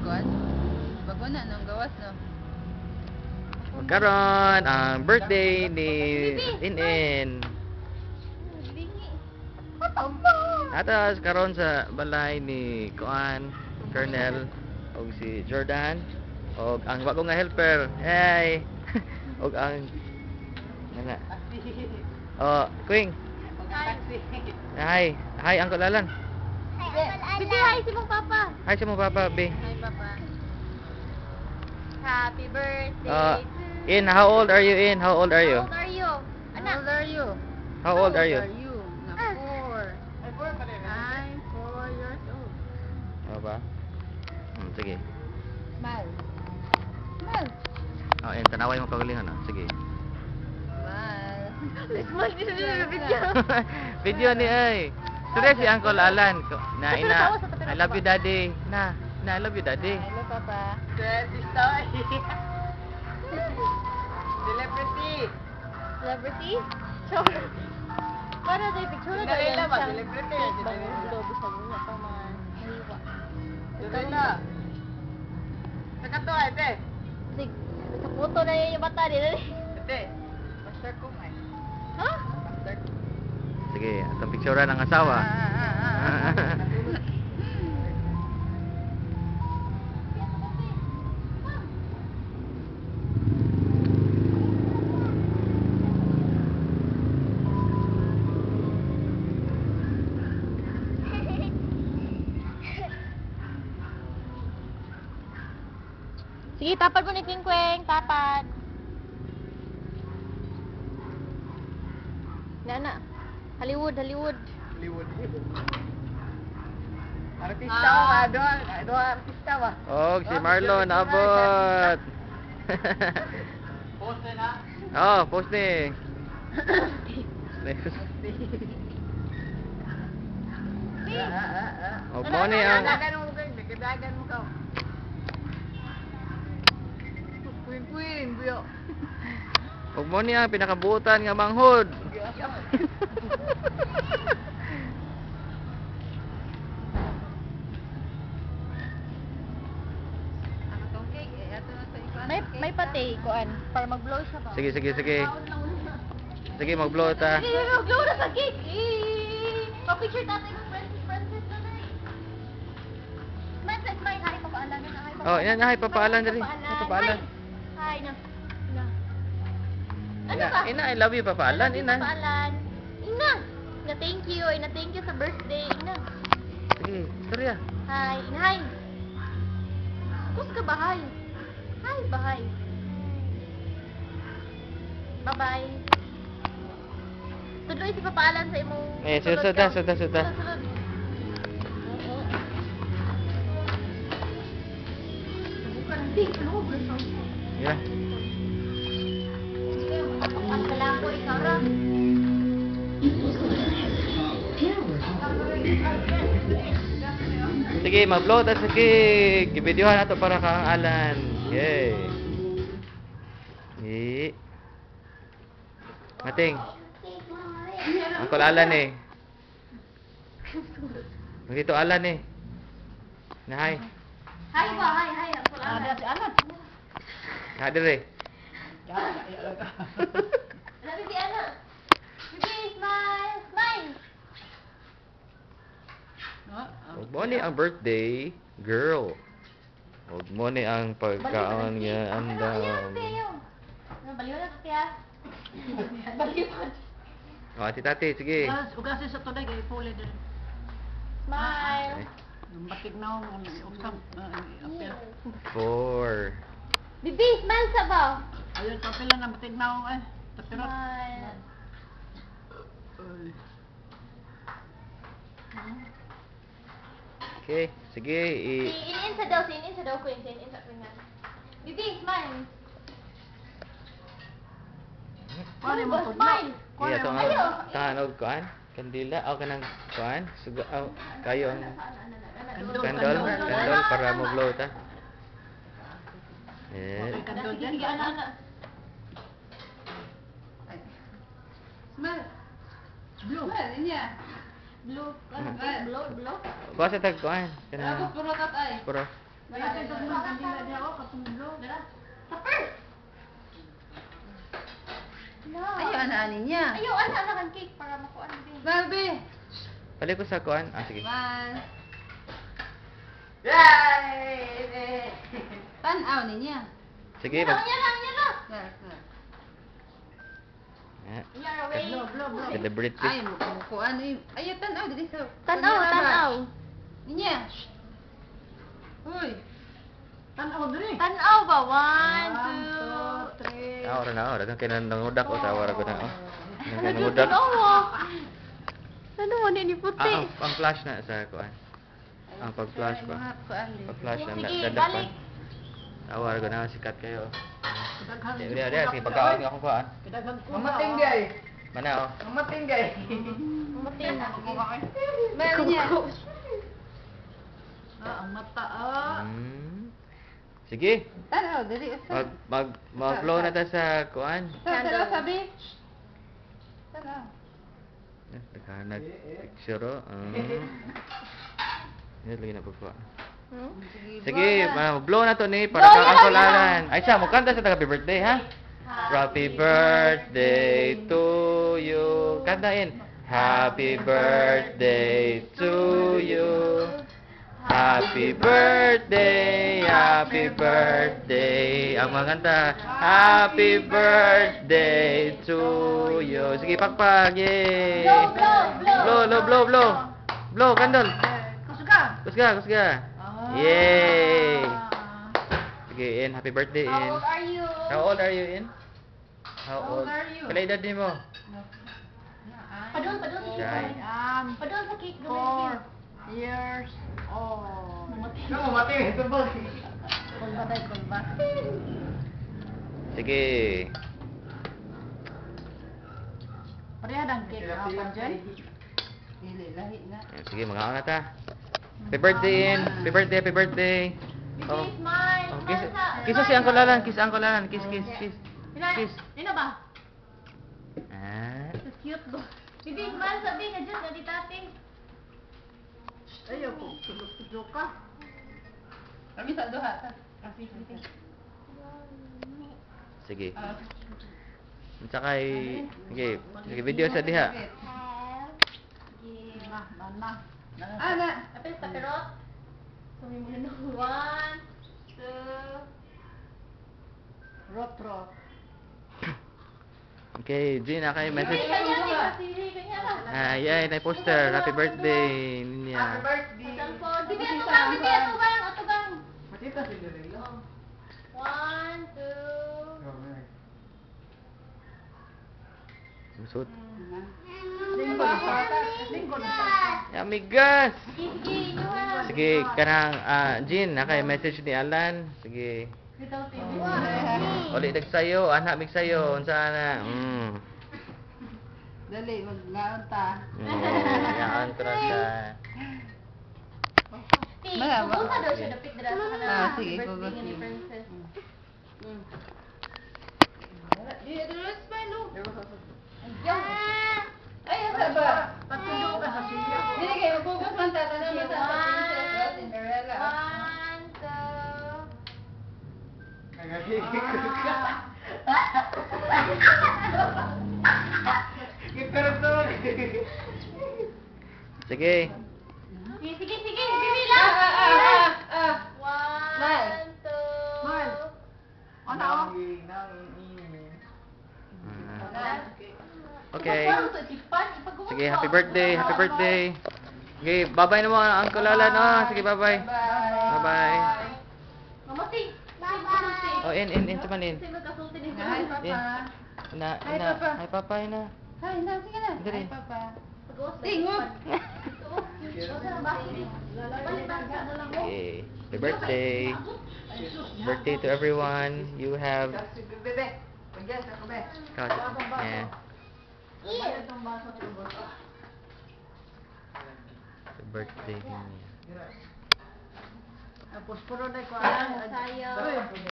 kuan. Bago na nung gawas no. Magkaroon ang birthday ni Inin. Atas karon sa balay ni Kuan, Colonel og si Jordan og ang bago nga helper. Hey. Og ang nana. Oh, Queen. Hi. Hi, Uncle Alan. Bibi, hi si mong papa. Hi sa mo papa, be. Hi papa. Happy birthday to In, how old are you in? How old are you? How old are you? How old are you? How old are you? Na 4. I'm 4 years old. Ano ba? Sige. Smile. Smile. Oh, and tanaway mo pagalingan ah. Sige. Smile. Small din sa video. Video ni ay. Sure si Uncle Alan. Na ina. I love you daddy. Na, I love you daddy. Hello papa. Celebrity. Celebrity? Sure. Para tayo picture na tayo. Cinderella ba? Celebrity. Bisa muna pa man. Hiwa. Cinderella. Saka to, ate. Sig, sa photo na yun yung mata nila. Ate. Master ko nga. Ha? Master ko. Sige, atong picturean ng asawa. Sige, tapat mo ni Kweng. Tapat. Nana. Hollywood, Hollywood. Hollywood. Artista ba? Doon artista ba? Og si Marlon abot. Pose na. Oh, post ni. Og mo ni ang Dagan mo kayo. Dagan mo ka. Queen, buyo. og mo ni ang pinakabuutan nga manghod. Ako tong cake eh. Ato na sa ikuan. May pati, kuan. Para mag-blow siya ba? Sige, sige, sige. Sige, mag-blow ta. Sige, mag-blow na sa cake. Pa-picture tatay ng Princess na rin. Smile. Hi, papaalan na. Hi, Oh, yan, hi, papaalan dali. Papaalan. Papaalan. Hi, na. Ano Ina, ba? ina, I love you, papaalan, ina. Papaalan. Ina. Ina, thank you. Ina, thank you sa birthday. Ina. Sige, istorya. Hi. Ina, hi. Kus ka ba, hi? Hi, ba, hi? Bye-bye. Tuloy si papaalan sa imong... Eh, suda. Sunod. Bukan nanti, ano ba? Yeah. Ang kalako, ikaw ra. Sige, mag-blow ta sa cake. Gibidyohan nato para kang Alan. Yay. Mating. Uncle Alan eh. Dito Alan eh. Na hi. Hi ba, hi. Ang kalako. Ada si Alan. Hadir eh. Labi si Ana. Bibi, smile. Huwag mo ni ang birthday girl. Huwag mo ni ang pagkaon nga andam. Baliw na, tiya. Baliw na. O, ati tati, sige. Ugasin sa tulay kay puli din. Smile. Batik na ako usap. Apel. 4. Bibi, smile sa ba? Ayun, papel lang na batik na ako eh. Tapirot. Smile. Okay, sige. Inin sa daw, Queen. Inin sa Queen. Bibi, smile. Kuha ni mo Ano ba, tudlo. smile. Iya, ito Ayaw. ang tahanog kuan. Kandila. O, kanang kuan. Suga, kayo ang kandol. Kandol para mo blow ta. Eh. Kandol din. Sige, ana. Smile. Blue. Smile, inya. Blue. Smile. Blue. Basta tag kuan. Ako Kanang puro kat ay. puro. May ito mo kandila niya ako katong blue. Tapper! Ayaw, ana-ani niya. Ayaw, anak ang cake para makuha din. Barbie. Balik ko sa kuan. Ah, sige. One. Tanaw niya. Sige, Yan na! Sir, sir. Ah, You're away. celebrate Ay, this. mukuan eh. Ayaw, tanaw dili sa. Tanaw. Niya. Uy. Tanaw diri. Tanaw ba? 1, 2, 3. Tawar na ako. Dagang kinanangudak ko. Tawar ko na. Oh. Dagang Ano kinanangudak. Ano mo ni puti? Ang flash na sa kuan. Ang pag-flash ba? Pag-flash na Sige, dadakpan. balik. Tawar ko na. Sikat kayo. Kadaghan. Dia, sige. Pagkaon nga akong kuan. Kadaghan ko. Mana oh. Mating. Meron niya. Ang mata ah. Sige. Tanaw dili usa. Mag-flow na ta sa kuan. Sa sabi. Tanaw. Nag-picture oh. Yan lagi na pagkuha. Hmm? Sige, blow na to ni para kang Uncle Alan. Ay siya, mo kanta sa happy birthday ha. Happy birthday to you. Kantain. Happy birthday to you. Happy birthday, happy birthday. Ang mga kanta, happy birthday to you. Sige, pakpak. Yay. Blow. Blow, candle. Kusga. Yay. Sige, In. Happy birthday, How In. old are you? How old are you, In? How old? Pala edad din mo? Padul. Shy. Padul sa cake. 4 years old. Kulba. Sige. Parehas ang cake apa dyan? Dili lahi na. Sige, mga na ta. Happy birthday, In. Happy birthday. Oh. Smile. Oh, kiss si Uncle Alan. Kiss Uncle Alan. Kiss. Kiss. Ano ba? Ah. Cute ba? Bibi, smile sabi nga dyan. Gadi tating. Ayaw ko. Sulok ka. Kami sa duha ta. Sige. Sakay. Sige, video sa diha. Nana. Ana. Apil sa perot. Sumi mo na. 1, 2. Rot. Okay, Jean, kay message. Kanya lang. Ah, yay, na poster. Happy birthday niya. Cellphone. Bibi, atugang. 1, 2. Musot. Lingkod. Amigas. Sige, inuha. Sige, kanang Jean, kay message ni Alan. Sige. Without TV. Uli dag sayo, anak mig sayo, unsa na? Dali maglaon ta. Yaan ko na siya. Mga ba? Pupunta daw siya dapit dira sa kanang Sige, birthday kugus. ni Princess. Di address pa no. Yung Ay, asa ba? Patulo ka sa siya. Dili kay magbugas man ta naman sa Princess Cinderella. 1, 2. Sige. Sige, bibi lang. 1, 2. Ano? Okay. Sige, happy birthday. Sige, bye-bye na mo, Uncle Alan. Oh, sige, bye-bye. Bye-bye. Mamati. Oh, in, cuman in. Sino kasulti ni Hi, Papa. Hi, Papa. Hi, Papa, ina. Hi, na, sige na. Dali. Hi, Papa. Tingog. Okay. Happy birthday. Birthday to everyone. You have... Bebe. Pagyan sa kabe. Yeah. Happy birthday din niya. Tapos puro na ko. Sayo.